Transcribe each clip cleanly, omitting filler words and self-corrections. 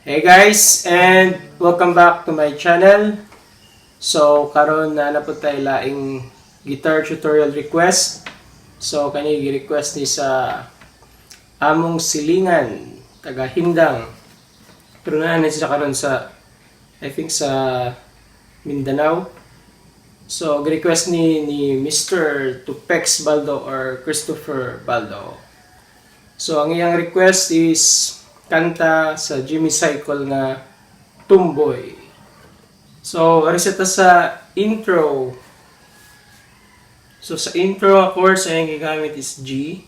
Hey guys, and welcome back to my channel. So karon na po tayo laing guitar tutorial request. So kani gi-request ni sa among silingan taga Hindang. Pero na siya karon sa I think sa Mindanao. So gi-request ni Mr. Tupex Baldo or Christopher Baldo. So ang iyang request is kanta sa Jimmy Cycle na Tomboy. So, reseta sa intro. So, sa intro, of course, ang gigamit is G.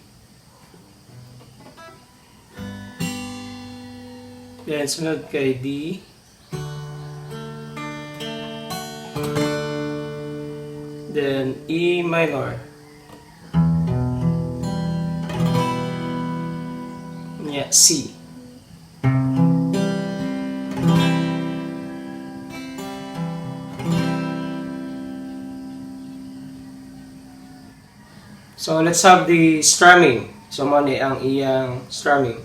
Then, sunod kay D. Then, E minor. Yeah, C. So let's have the strumming. So mali ang iyang strumming.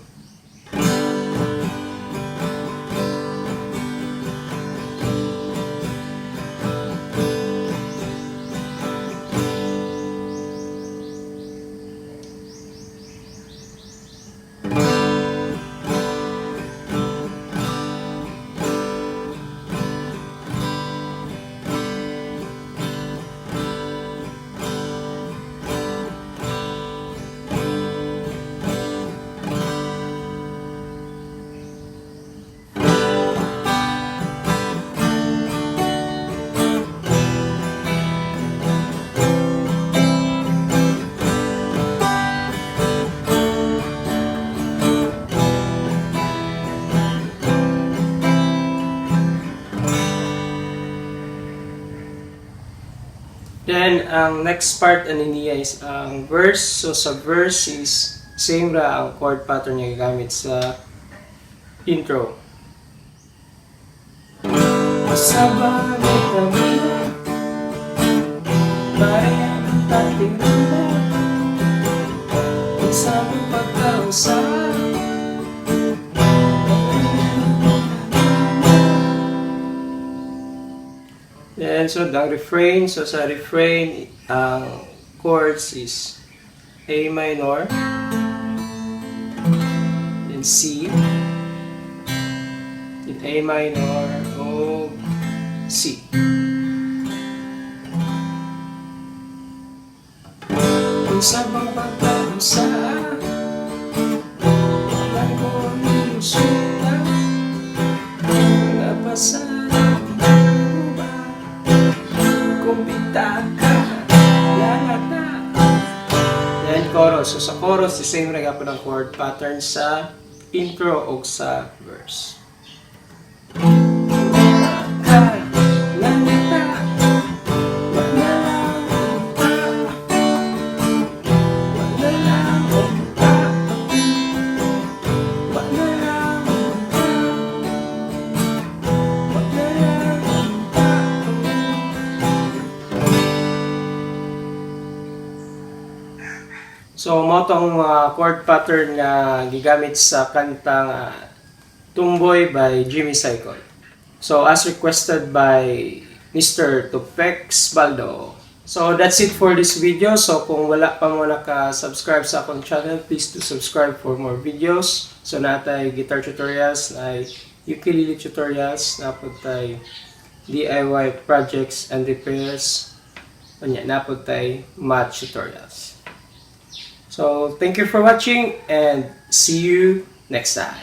Then, ang next part niya is ang verse. So, sa verse is same ra ang chord pattern niya gagamit sa intro. Masaba may kamila, bayan ang tating rula, isang pagkausap. Then, so ang refrain. So, sa refrain, ang chords is A minor, then C, then A minor, O, C. Kung sabang pagkakusa, wala ko ang sulat, napasa. Then chorus. So sa chorus, the same rin po ng chord pattern sa intro o sa verse. So, mo tong chord pattern nga gigamit sa kantang Tomboy by Jimmy Cycle. So, as requested by Mr. Tupex Baldo. So, that's it for this video. So, kung wala pa mo naka-subscribe sa akong channel, please do subscribe for more videos. So, natay guitar tutorials, na ukulele tutorials, napod tay DIY projects and repairs, napod tay math tutorials. So, thank you for watching and see you next time.